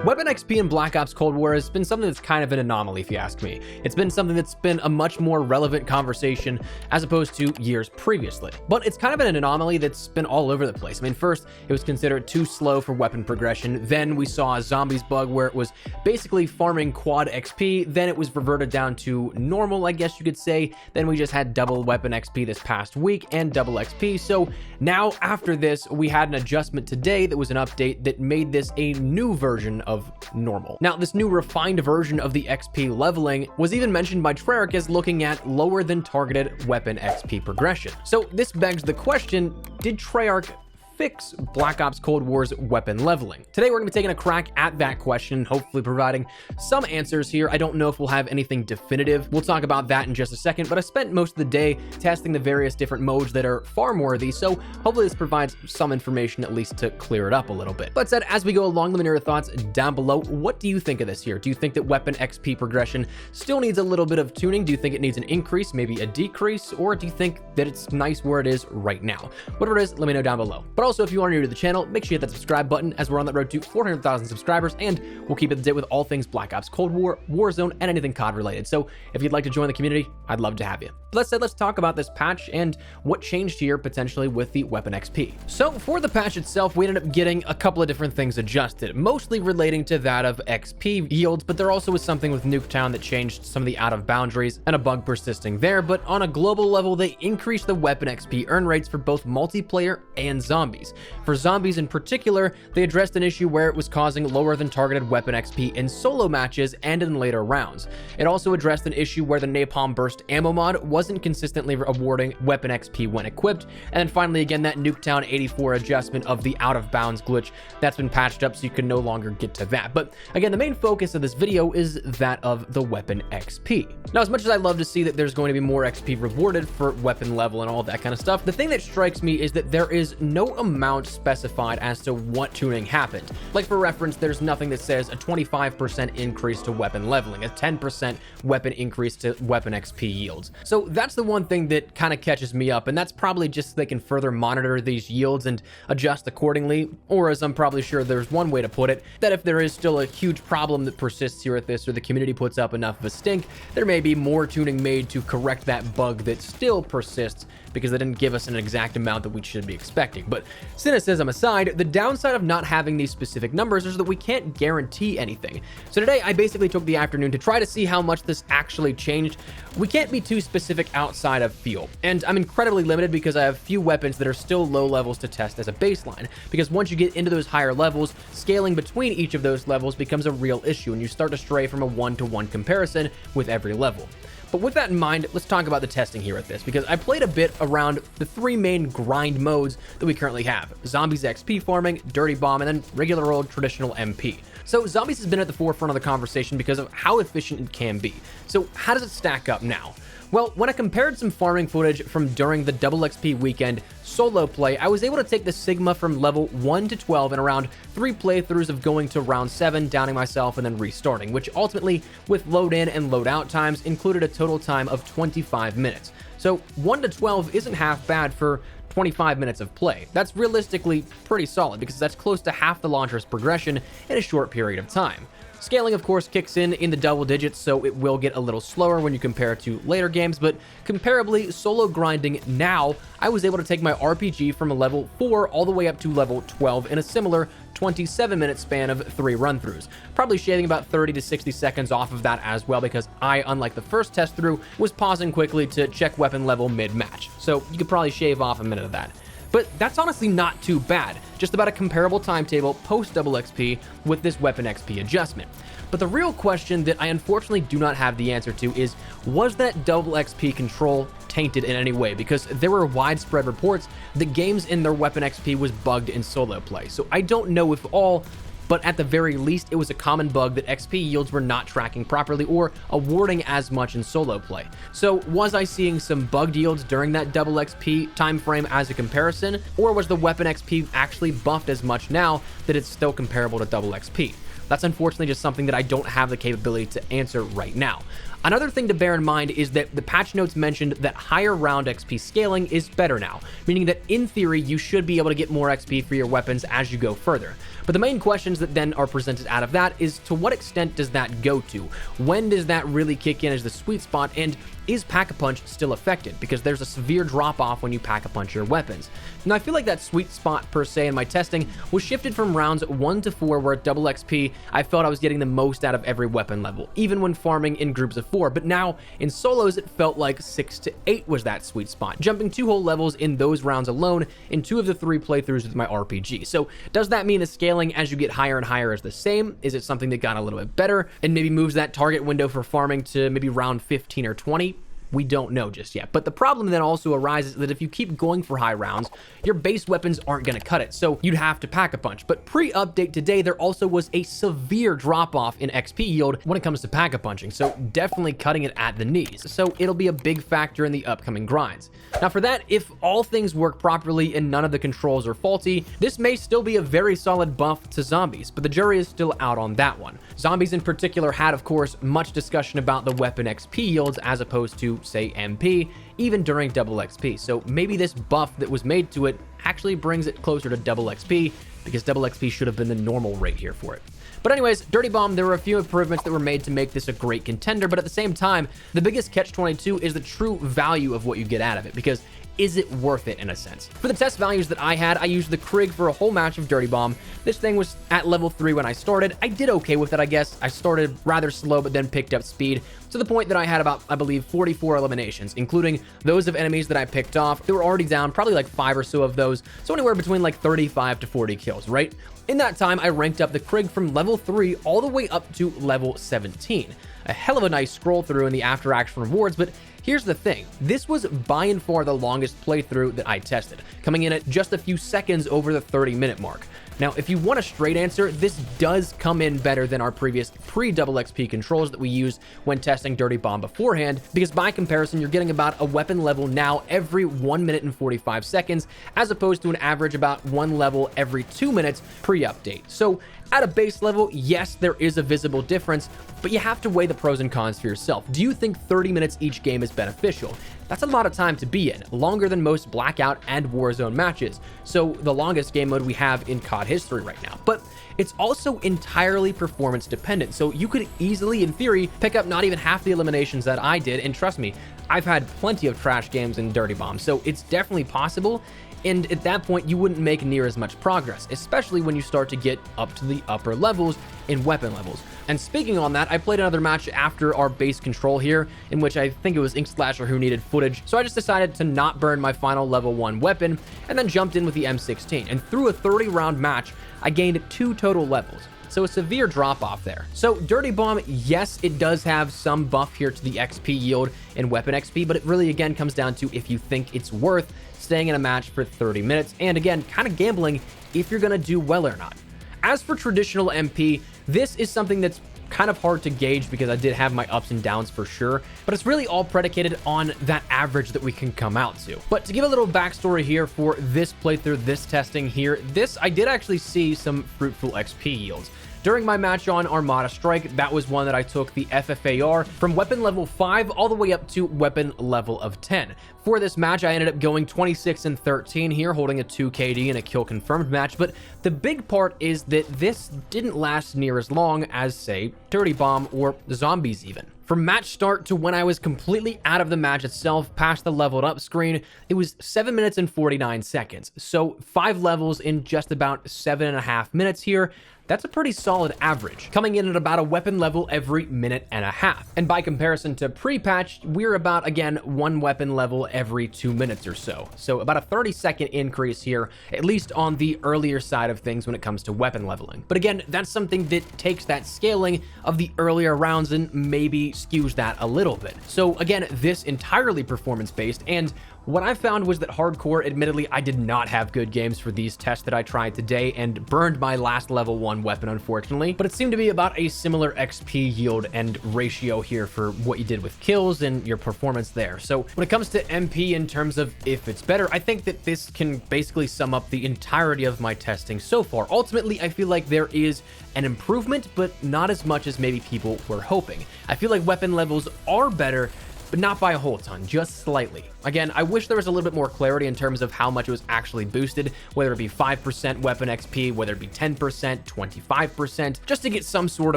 Weapon XP in Black Ops Cold War has been something that's kind of an anomaly, if you ask me. It's been something that's been a much more relevant conversation as opposed to years previously. But it's kind of an anomaly that's been all over the place. I mean, first, it was considered too slow for weapon progression. Then we saw a zombies bug where it was basically farming quad XP. Then it was reverted down to normal, I guess you could say. Then we just had double weapon XP this past week and double XP. So now after this, we had an adjustment today that was an update that made this a new version of normal. Now, this new refined version of the XP leveling was even mentioned by Treyarch as looking at lower than targeted weapon XP progression. So this begs the question, did Treyarch fix Black Ops Cold War's weapon leveling? Today we're going to be taking a crack at that question, hopefully providing some answers here. I don't know if we'll have anything definitive. We'll talk about that in just a second, but I spent most of the day testing the various different modes that are farm worthy, so hopefully this provides some information at least to clear it up a little bit. But said, as we go along, let me know your thoughts down below. What do you think of this here? Do you think that weapon XP progression still needs a little bit of tuning? Do you think it needs an increase, maybe a decrease, or do you think that it's nice where it is right now? Whatever it is, let me know down below. But also, if you are new to the channel, make sure you hit that subscribe button as we're on that road to 400,000 subscribers, and we'll keep it up to date with all things Black Ops Cold War, Warzone, and anything COD related. So if you'd like to join the community, I'd love to have you. But that said, let's talk about this patch and what changed here potentially with the weapon XP. So for the patch itself, we ended up getting a couple of different things adjusted, mostly relating to that of XP yields, but there also was something with Nuketown that changed some of the out of boundaries and a bug persisting there. But on a global level, they increased the weapon XP earn rates for both multiplayer and zombies. For zombies in particular, they addressed an issue where it was causing lower than targeted weapon XP in solo matches and in later rounds. It also addressed an issue where the Napalm Burst ammo mod wasn't consistently awarding weapon XP when equipped. And then finally, again, that Nuketown 84 adjustment of the out of bounds glitch that's been patched up so you can no longer get to that. But again, the main focus of this video is that of the weapon XP. Now, as much as I love to see that there's going to be more XP rewarded for weapon level and all that kind of stuff, the thing that strikes me is that there is no amount specified as to what tuning happened. Like for reference, there's nothing that says a 25% increase to weapon leveling, a 10% weapon increase to weapon XP yields. So that's the one thing that kind of catches me up, and that's probably just so they can further monitor these yields and adjust accordingly, or as I'm probably sure there's one way to put it, that if there is still a huge problem that persists here at this, or the community puts up enough of a stink, there may be more tuning made to correct that bug that still persists because they didn't give us an exact amount that we should be expecting. But cynicism aside, the downside of not having these specific numbers is that we can't guarantee anything. So today I basically took the afternoon to try to see how much this actually changed. We can't be too specific outside of feel, and I'm incredibly limited because I have few weapons that are still low levels to test as a baseline, because once you get into those higher levels, scaling between each of those levels becomes a real issue and you start to stray from a one-to-one comparison with every level. But with that in mind, let's talk about the testing here at this, because I played a bit around the three main grind modes that we currently have: Zombies XP farming, Dirty Bomb, and then regular old traditional MP. So Zombies has been at the forefront of the conversation because of how efficient it can be. So how does it stack up now? Well, when I compared some farming footage from during the double XP weekend solo play, I was able to take the Sigma from level 1 to 12 in around 3 playthroughs of going to round 7, downing myself, and then restarting, which ultimately, with load in and load out times, included a total time of 25 minutes. So 1 to 12 isn't half bad for 25 minutes of play. That's realistically pretty solid because that's close to half the launcher's progression in a short period of time. Scaling, of course, kicks in the double digits, so it will get a little slower when you compare to later games, but comparably, solo grinding now, I was able to take my RPG from a level 4 all the way up to level 12 in a similar 27-minute span of 3 run-throughs, probably shaving about 30 to 60 seconds off of that as well, because I, unlike the first test through, was pausing quickly to check weapon level mid-match, so you could probably shave off a minute of that. But that's honestly not too bad, just about a comparable timetable post-double XP with this weapon XP adjustment. But the real question that I unfortunately do not have the answer to is, was that double XP control tainted in any way? Because there were widespread reports that games in their weapon XP was bugged in solo play. So I don't know if all, but at the very least, it was a common bug that XP yields were not tracking properly or awarding as much in solo play. So was I seeing some bugged yields during that double XP time frame as a comparison, or was the weapon XP actually buffed as much now that it's still comparable to double XP? That's unfortunately just something that I don't have the capability to answer right now. Another thing to bear in mind is that the patch notes mentioned that higher round XP scaling is better now, meaning that in theory you should be able to get more XP for your weapons as you go further. But the main questions that then are presented out of that is, to what extent does that go to? When does that really kick in as the sweet spot, and is Pack-a-Punch still affected? Because there's a severe drop-off when you Pack-a-Punch your weapons. Now, I feel like that sweet spot, per se, in my testing was shifted from rounds 1 to 4, where at double XP, I felt I was getting the most out of every weapon level, even when farming in groups of 4. But now, in solos, it felt like 6 to 8 was that sweet spot, jumping 2 whole levels in those rounds alone in 2 of the 3 playthroughs with my RPG. So, does that mean the scaling as you get higher and higher is the same? Is it something that got a little bit better and maybe moves that target window for farming to maybe round 15 or 20? We don't know just yet. But the problem then also arises that if you keep going for high rounds, your base weapons aren't going to cut it, so you'd have to Pack-a-Punch. But pre-update today, there also was a severe drop-off in XP yield when it comes to Pack-a-Punching, so definitely cutting it at the knees. So it'll be a big factor in the upcoming grinds. Now for that, if all things work properly and none of the controls are faulty, this may still be a very solid buff to zombies, but the jury is still out on that one. Zombies in particular had, of course, much discussion about the weapon XP yields as opposed to, say, MP, even during double XP. So maybe this buff that was made to it actually brings it closer to double XP, because double XP should have been the normal rate here for it. But anyways, Dirty Bomb, there were a few improvements that were made to make this a great contender, but at the same time, the biggest catch-22 is the true value of what you get out of it, because is it worth it in a sense? For the test values that I had, I used the Krig for a whole match of Dirty Bomb. This thing was at level 3 when I started. I did okay with it, I guess. I started rather slow, but then picked up speed to the point that I had about, I believe, 44 eliminations, including those of enemies that I picked off. They were already down, probably like 5 or so of those, so anywhere between like 35 to 40 kills, right? In that time, I ranked up the Krig from level 3 all the way up to level 17. A hell of a nice scroll through in the after action rewards, but here's the thing. This was by and far the longest playthrough that I tested, coming in at just a few seconds over the 30-minute mark. Now, if you want a straight answer, this does come in better than our previous pre-double XP controls that we used when testing Dirty Bomb beforehand, because by comparison, you're getting about a weapon level now every 1 minute and 45 seconds, as opposed to an average about 1 level every 2 minutes pre-update. So at a base level, yes, there is a visible difference, but you have to weigh the pros and cons for yourself. Do you think 30 minutes each game is beneficial? That's a lot of time to be in, longer than most Blackout and Warzone matches, so the longest game mode we have in COD history right now. But it's also entirely performance dependent, so you could easily, in theory, pick up not even half the eliminations that I did, and trust me, I've had plenty of trash games in Dirty Bomb, so it's definitely possible. And at that point, you wouldn't make near as much progress, especially when you start to get up to the upper levels in weapon levels. And speaking on that, I played another match after our base control here, in which I think it was Ink Slasher who needed footage, so I just decided to not burn my final level 1 weapon, and then jumped in with the M16, and through a 30-round match, I gained 2 total levels. So a severe drop off there. So Dirty Bomb, yes, it does have some buff here to the XP yield and weapon XP, but it really again comes down to if you think it's worth staying in a match for 30 minutes, and again, kind of gambling if you're gonna do well or not. As for traditional MP, this is something that's kind of hard to gauge because I did have my ups and downs for sure, but it's really all predicated on that average that we can come out to. But to give a little backstory here for this playthrough, this testing here, I did actually see some fruitful XP yields. During my match on Armada Strike, that was one that I took the FFAR from weapon level 5 all the way up to weapon level of 10. For this match, I ended up going 26 and 13 here, holding a 2 KD in a kill confirmed match, but the big part is that this didn't last near as long as, say, Dirty Bomb or Zombies even. From match start to when I was completely out of the match itself, past the leveled up screen, it was 7 minutes and 49 seconds. So 5 levels in just about 7.5 minutes here. That's a pretty solid average, coming in at about a weapon level every minute and a half. And by comparison to pre-patch, we're about, again, 1 weapon level every 2 minutes or so. So about a 30-second increase here, at least on the earlier side of things when it comes to weapon leveling. But again, that's something that takes that scaling of the earlier rounds and maybe skews that a little bit. So again, this entirely performance-based, and What I found was that hardcore, admittedly, I did not have good games for these tests that I tried today and burned my last level 1 weapon, unfortunately, but it seemed to be about a similar XP yield and ratio here for what you did with kills and your performance there. So when it comes to MP in terms of if it's better, I think that this can basically sum up the entirety of my testing so far. Ultimately, I feel like there is an improvement, but not as much as maybe people were hoping. I feel like weapon levels are better, but not by a whole ton, just slightly. Again, I wish there was a little bit more clarity in terms of how much it was actually boosted, whether it be 5% weapon XP, whether it be 10%, 25%, just to get some sort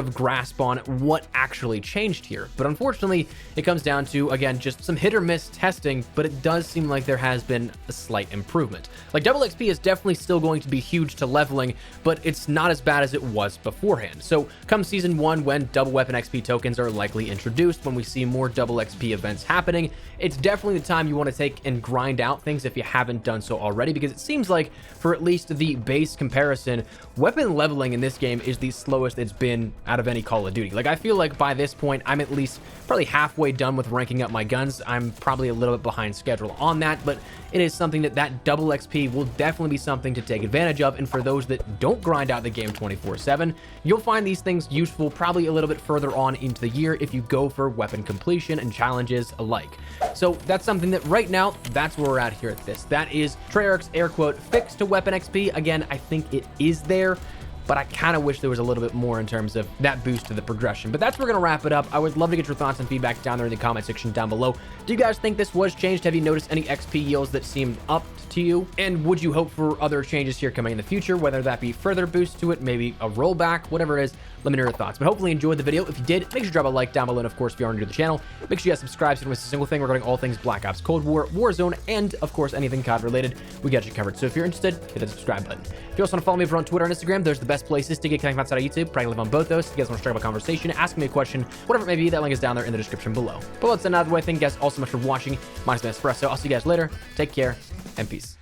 of grasp on what actually changed here. But unfortunately, it comes down to, again, just some hit or miss testing, but it does seem like there has been a slight improvement. Like, double XP is definitely still going to be huge to leveling, but it's not as bad as it was beforehand. So come season 1, when double weapon XP tokens are likely introduced, when we see more double XP events happening, it's definitely the time you want to take and grind out things if you haven't done so already, because it seems like for at least the base comparison, weapon leveling in this game is the slowest it's been out of any Call of Duty. Like, I feel like by this point, I'm at least probably halfway done with ranking up my guns. I'm probably a little bit behind schedule on that, but it is something that double XP will definitely be something to take advantage of. And for those that don't grind out the game 24/7, you'll find these things useful probably a little bit further on into the year if you go for weapon completion and challenges alike. So that's something that right now, that's where we're at here at this. That is Treyarch's air quote fix to weapon XP. Again, I think it is there, but I kind of wish there was a little bit more in terms of that boost to the progression. But that's where we're going to wrap it up. I would love to get your thoughts and feedback down there in the comment section down below. Do you guys think this was changed? Have you noticed any XP yields that seemed up to you? And would you hope for other changes here coming in the future, whether that be further boost to it, maybe a rollback, whatever it is? Let me know your thoughts. But hopefully you enjoyed the video. If you did, make sure to drop a like down below. And of course, if you are new to the channel, make sure you guys subscribe so you don't miss a single thing regarding all things Black Ops Cold War, Warzone, and of course, anything COD related. We got you covered. So if you're interested, hit that subscribe button. If you also want to follow me over on Twitter and Instagram, there's the best places to get connected outside of YouTube. Probably live on both those. If you guys want to strike up a conversation, ask me a question, whatever it may be, that link is down there in the description below. But let's end out the way. Thank you guys all so much for watching. My name is Espresso. I'll see you guys later. Take care and peace.